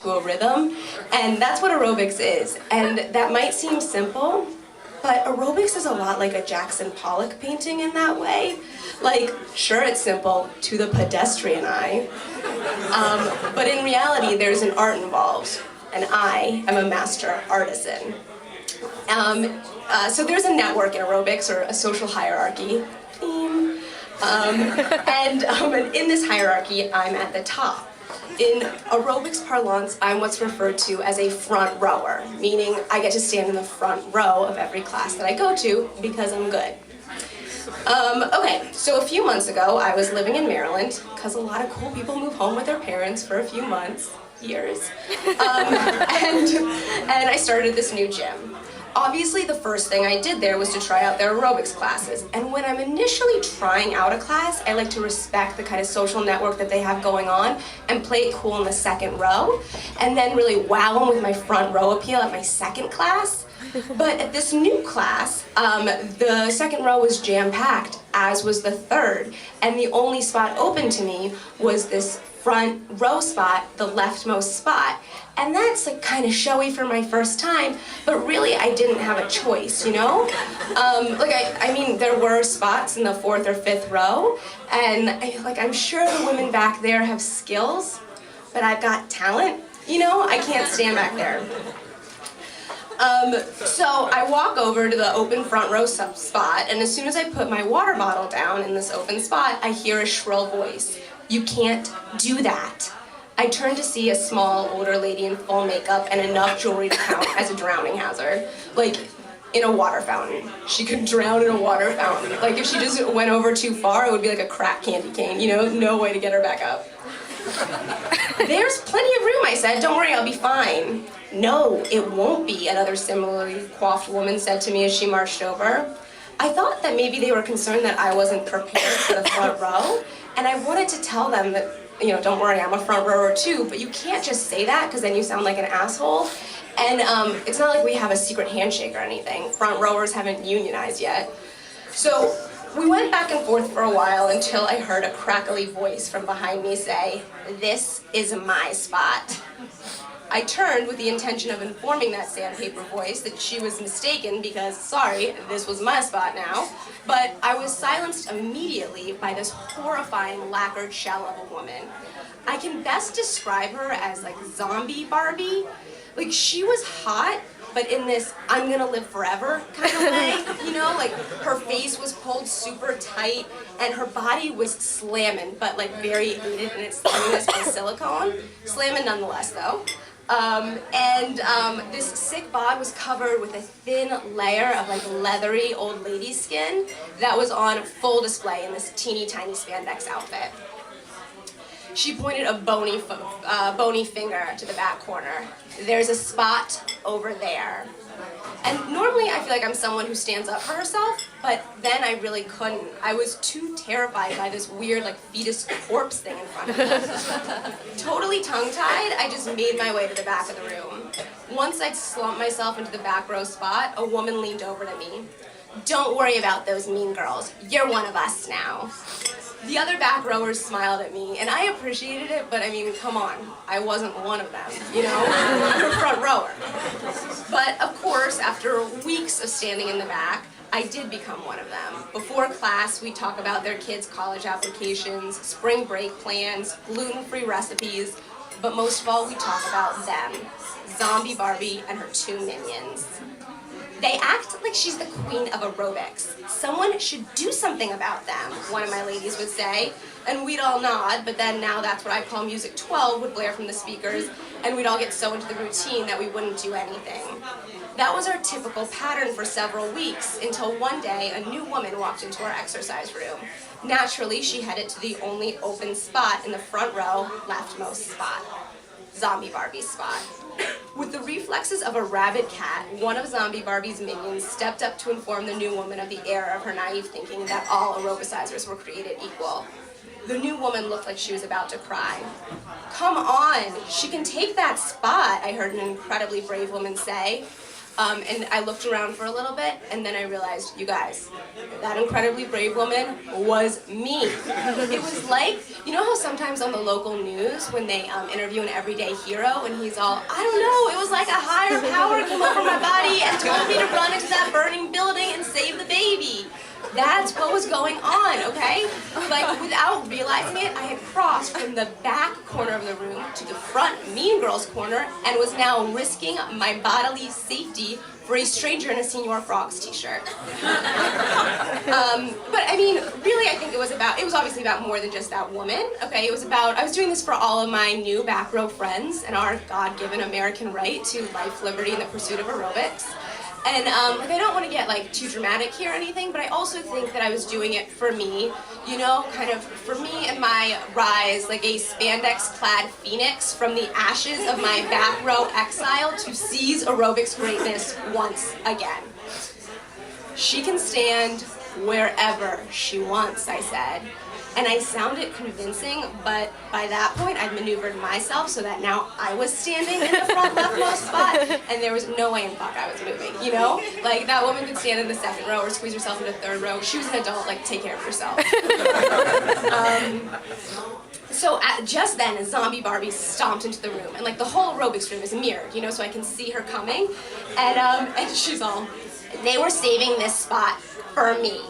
to a rhythm, and that's what aerobics is. And that might seem simple, but aerobics is a lot like a Jackson Pollock painting in that way. Like, sure, it's simple to the pedestrian eye, but in reality, there's an art involved, and I am a master artisan. So there's a network in aerobics, or a social hierarchy theme, and in this hierarchy, I'm at the top. In aerobics parlance, I'm what's referred to as a front rower, meaning I get to stand in the front row of every class that I go to because I'm good. Okay, so a few months ago, I was living in Maryland, because a lot of cool people move home with their parents for a few months, years, and I started this new gym. Obviously, the first thing I did there was to try out their aerobics classes. And when I'm initially trying out a class, I like to respect the kind of social network that they have going on and play it cool in the second row, and then really wow them with my front row appeal at my second class. But at this new class, the second row was jam-packed, as was the third. And the only spot open to me was this front row spot, the leftmost spot. And that's like kind of showy for my first time, but really I didn't have a choice, you know? I mean, there were spots in the fourth or fifth row, and I'm sure the women back there have skills, but I've got talent, you know? I can't stand back there. So I walk over to the open front row spot, and as soon as I put my water bottle down in this open spot, I hear a shrill voice. "You can't do that." I turn to see a small, older lady in full makeup and enough jewelry to count as a drowning hazard. Like, in a water fountain. She could drown in a water fountain. Like, if she just went over too far, it would be like a crack candy cane, you know? No way to get her back up. "There's plenty of room," I said. "Don't worry, I'll be fine." "No, it won't be," another similarly coiffed woman said to me as she marched over. I thought that maybe they were concerned that I wasn't prepared for the front row, and I wanted to tell them that, you know, don't worry, I'm a front rower too, but you can't just say that because then you sound like an asshole. And it's not like we have a secret handshake or anything. Front rowers haven't unionized yet. So we went back and forth for a while until I heard a crackly voice from behind me say, "This is my spot." I turned with the intention of informing that sandpaper voice that she was mistaken because, sorry, this was my spot now. But I was silenced immediately by this horrifying lacquered shell of a woman. I can best describe her as like zombie Barbie. Like, she was hot, but in this I'm gonna live forever kind of way, you know? Like, her face was pulled super tight and her body was slamming, but like very aided in its slimness by silicone. Slamming nonetheless though. This sick bod was covered with a thin layer of like leathery old lady skin that was on full display in this teeny tiny spandex outfit. She pointed a bony finger to the back corner. "There's a spot over there." And normally I feel like I'm someone who stands up for herself, but then I really couldn't. I was too terrified by this weird like fetus corpse thing in front of me. Totally tongue-tied, I just made my way to the back of the room. Once I'd slumped myself into the back row spot, a woman leaned over to me. "Don't worry about those mean girls. You're one of us now." The other back rowers smiled at me, and I appreciated it, but I mean, come on, I wasn't one of them, you know? You're a front rower. But of course, after weeks of standing in the back, I did become one of them. Before class, we talk about their kids' college applications, spring break plans, gluten-free recipes, but most of all, we talk about them, Zombie Barbie and her two minions. "They act like she's the queen of aerobics. Someone should do something about them," one of my ladies would say. And we'd all nod, but then now that's what I call Music 12 would blare from the speakers, and we'd all get so into the routine that we wouldn't do anything. That was our typical pattern for several weeks, until one day a new woman walked into our exercise room. Naturally, she headed to the only open spot in the front row, leftmost spot. Zombie Barbie's spot. With the reflexes of a rabid cat, one of Zombie Barbie's minions stepped up to inform the new woman of the error of her naive thinking that all aerobicizers were created equal. The new woman looked like she was about to cry. "Come on, she can take that spot," I heard an incredibly brave woman say. And I looked around for a little bit, and then I realized, you guys, that incredibly brave woman was me. It was like, you know how sometimes on the local news, when they interview an everyday hero, and he's all, I don't know, it was like a higher power came over my body and told me to run into that burning building and save the baby. That's what was going on, okay? Like, without realizing it, I had crossed from the back corner of the room to the front Mean Girls corner and was now risking my bodily safety for a stranger in a Señor Frogs t-shirt. But I mean, really, I think it was obviously about more than just that woman, okay? It was about, I was doing this for all of my new back row friends and our God-given American right to life, liberty, and the pursuit of aerobics. And like, I don't want to get like too dramatic here or anything, but I also think that I was doing it for me, you know, kind of for me and my rise, like a spandex-clad phoenix from the ashes of my back row exile to seize aerobics greatness once again. She can stand wherever she wants, I said. And I sounded convincing, but by that point I'd maneuvered myself so that now I was standing in the front leftmost spot, and there was no way in fuck I was moving, you know? Like, that woman could stand in the second row or squeeze herself into third row. She was an adult, like, take care of yourself. So just then, a zombie Barbie stomped into the room, and like the whole aerobics room is mirrored, you know, so I can see her coming, and she's all, they were saving this spot for me.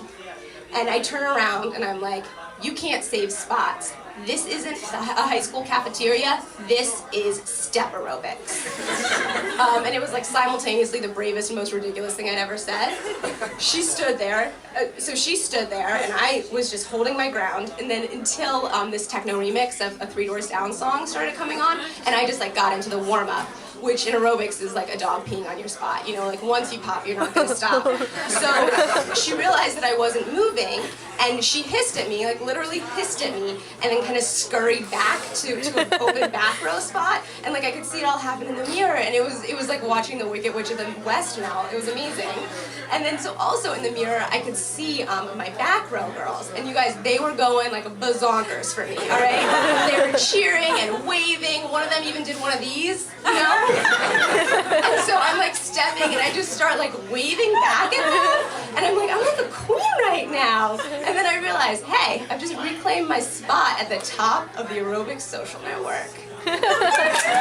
And I turn around and I'm like, you can't save spots. This isn't a high school cafeteria, this is step aerobics. And it was like simultaneously the bravest and most ridiculous thing I'd ever said. She stood there, she stood there, and I was just holding my ground, and then until this techno remix of a Three Doors Down song started coming on, and I just like got into the warm-up, which in aerobics is like a dog peeing on your spot. You know, like once you pop, you're not gonna stop. So she realized that I wasn't moving, and she hissed at me, like literally hissed at me, and then kind of scurried back to an open back row spot, and like I could see it all happen in the mirror, and it was like watching the Wicked Witch of the West now. It was amazing. And then so also in the mirror, I could see my back row girls, and you guys, they were going like bazonkers for me, all right? They were cheering and waving. One of them even did one of these, you know? And so I'm like stepping, and I just start like waving back at them, and I'm like, I'm like a queen right now. And then I realized, hey, I've just reclaimed my spot at the top of the aerobics social network.